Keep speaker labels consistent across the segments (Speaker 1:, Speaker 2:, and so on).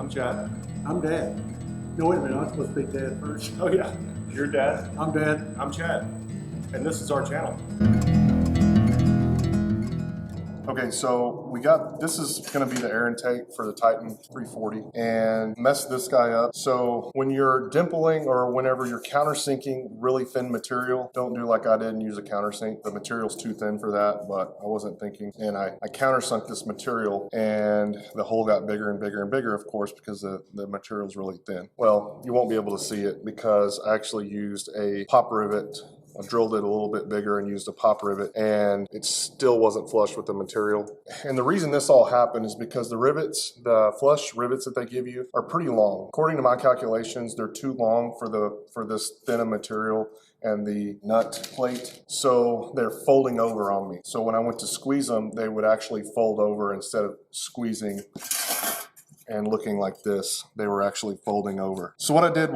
Speaker 1: I'm Chad.
Speaker 2: I'm Dad. No, wait a minute, I'm supposed to be Dad first.
Speaker 1: Oh yeah, you're Dad.
Speaker 2: I'm Dad.
Speaker 1: I'm Chad, and this is our channel. Okay, so this is gonna be the air intake for the Titan 340 and mess this guy up. So when you're dimpling or whenever you're countersinking really thin material, don't do like I did and use a countersink. The material's too thin for that, but I wasn't thinking. And I countersunk this material and the hole got bigger and bigger and bigger, of course, because the material's really thin. Well, you won't be able to see it because I actually used a pop rivet. I drilled it a little bit bigger and used a pop rivet, and it still wasn't flush with the material. And the reason this all happened is because the rivets, the flush rivets that they give you, are pretty long. According to my calculations, they're too long for this thin of material and the nut plate, so they're folding over on me. So when I went to squeeze them, they would actually fold over instead of squeezing and looking like this. They were actually folding over. So what I did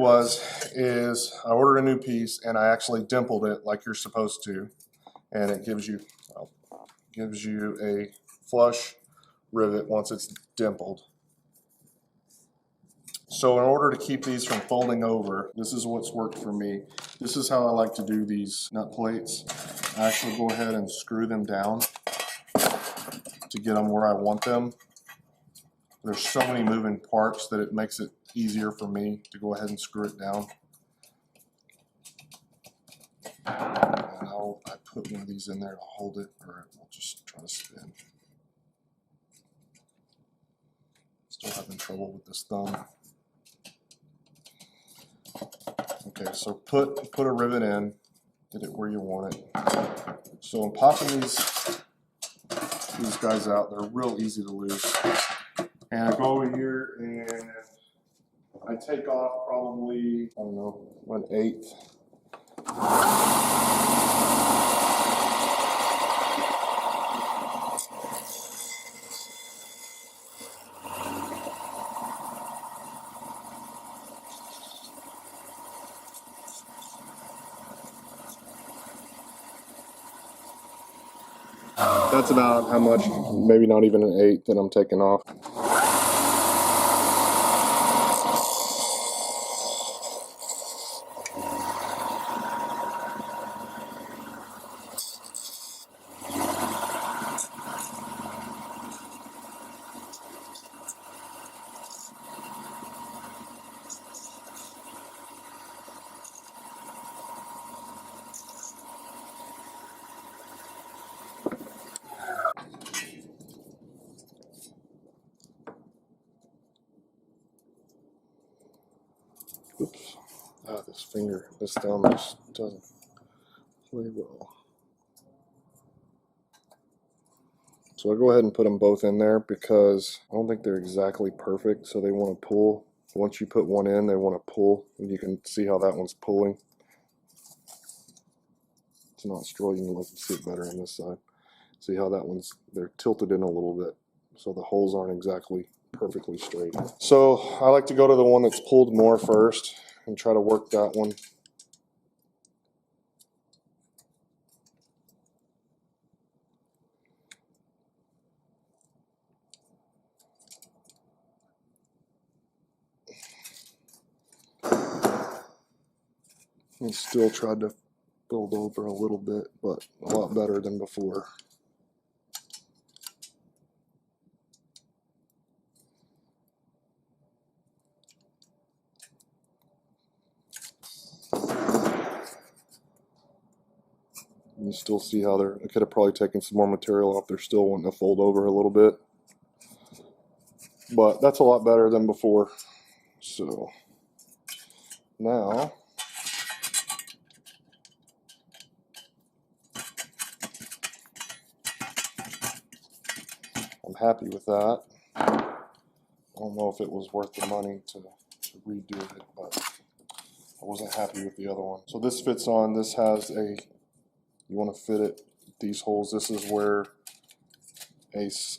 Speaker 1: is I ordered a new piece and I actually dimpled it like you're supposed to, and it gives you a flush rivet once it's dimpled. So in order to keep these from folding over, this is what's worked for me. This is how I like to do these nut plates. I actually go ahead and screw them down to get them where I want them. There's so many moving parts that it makes it easier for me to go ahead and screw it down. And I put one of these in there to hold it, or it will just try to spin. Still having trouble with this thumb. Okay, so put a rivet in, get it where you want it. So I'm popping these guys out. They're real easy to lose. And I go over here and I take off probably, I don't know, 1/8. That's about how much, maybe not even 1/8 that I'm taking off. Oops. Ah, this thumb just doesn't play well. So I go ahead and put them both in there because I don't think they're exactly perfect, so they want to pull. Once you put one in, they want to pull, and you can see how that one's pulling. It's not straight. You can see it better on this side. See how that they're tilted in a little bit, so the holes aren't exactly perfectly straight. So I like to go to the one that's pulled more first and try to work that one. And still tried to fold over a little bit, but a lot better than before. You still see how I could have probably taken some more material off. They're still wanting to fold over a little bit, but that's a lot better than before. So now I'm happy with that. I don't know if it was worth the money to redo it, but I wasn't happy with the other one. So this fits on. This has you want to fit it, these holes. This is where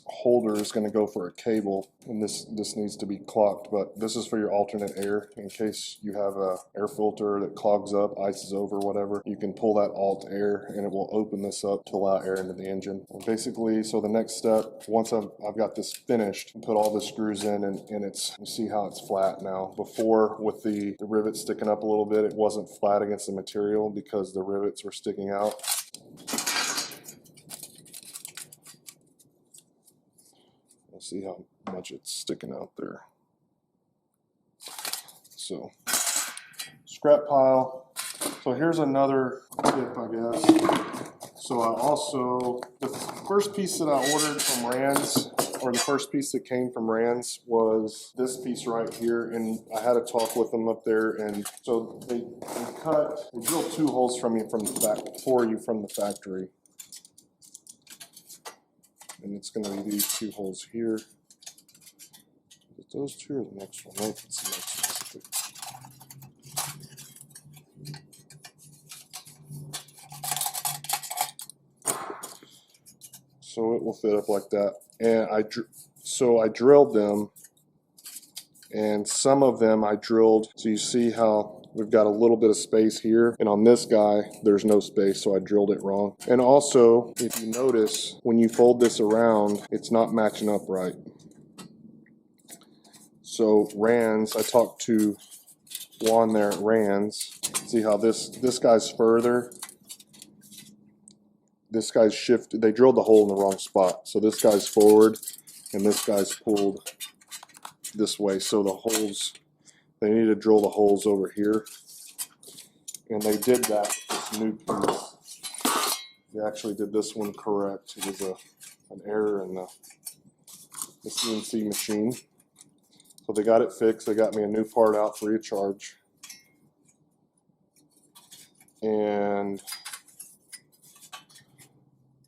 Speaker 1: holder is going to go for a cable, and this needs to be clocked, but this is for your alternate air in case you have a air filter that clogs up, ices over, whatever. You can pull that alt air and it will open this up to allow air into the engine. And basically, so the next step, once I've got this finished, put all the screws in, and you see how it's flat now. Before, with the rivet sticking up a little bit, it wasn't flat against the material because the rivets were sticking out. See how much it's sticking out there. So, scrap pile. So here's another tip, I guess. So I also, the first piece that I ordered from Rands, or the first piece that came from Rands, was this piece right here, and I had a talk with them up there, and so they drilled 2 holes for you from the factory. And it's going to be these 2 holes here. Is it those 2 or the next one? I think it's the next one. So it will fit up like that. And I drilled them, and some of them I drilled. So you see how we've got a little bit of space here, and on this guy there's no space, so I drilled it wrong. And also, if you notice, when you fold this around, it's not matching up right. So Rands, I talked to Juan there at Rands. See how this guy's further, this guy's shifted. They drilled the hole in the wrong spot, so this guy's forward and this guy's pulled this way. So the holes, they need to drill the holes over here, and they did that with this new piece. They actually did this one correct. It was an error in the CNC machine. So they got it fixed. They got me a new part out free of charge. And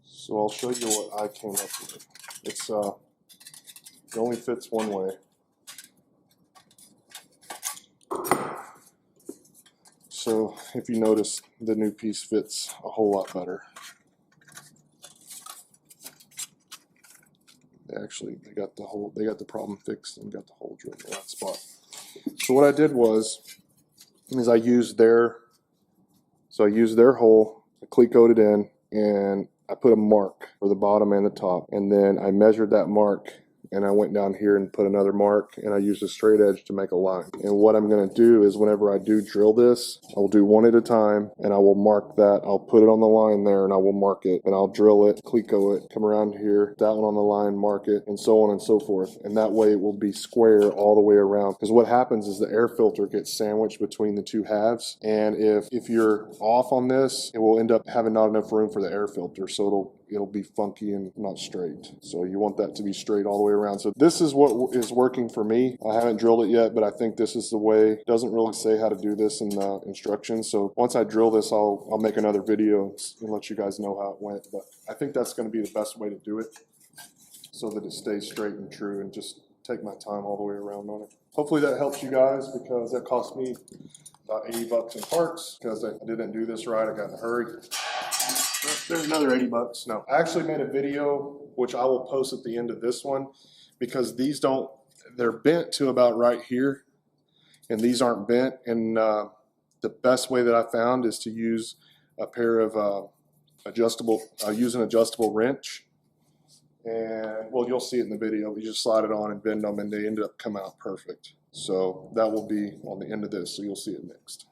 Speaker 1: so I'll show you what I came up with. It's it only fits one way. So if you notice, the new piece fits a whole lot better. They got the problem fixed and got the hole drilled in that spot. So what I did is I used their hole, I cleat coated in, and I put a mark for the bottom and the top, and then I measured that mark, and I went down here and put another mark, and I used a straight edge to make a line. And what I'm going to do is whenever I do drill this, I will do one at a time, and I will mark that. I'll put it on the line there, and I will mark it, and I'll drill it, cleco it, come around here, that one on the line, mark it, and so on and so forth. And that way it will be square all the way around. Because what happens is the air filter gets sandwiched between the 2 halves, and if you're off on this, it will end up having not enough room for the air filter, so it'll be funky and not straight. So you want that to be straight all the way around. So this is what is working for me. I haven't drilled it yet, but I think this is the way. It doesn't really say how to do this in the instructions. So once I drill this, I'll make another video and let you guys know how it went. But I think that's going to be the best way to do it, so that it stays straight and true, and just take my time all the way around on it. Hopefully that helps you guys, because that cost me about $80 in parts because I didn't do this right. I got in a hurry. There's another $80. No, I actually made a video, which I will post at the end of this one, because they're bent to about right here, and these aren't bent. And the best way that I found is to use a pair of use an adjustable wrench. And well, you'll see it in the video. You just slide it on and bend them, and they ended up coming out perfect. So that will be on the end of this, so you'll see it next.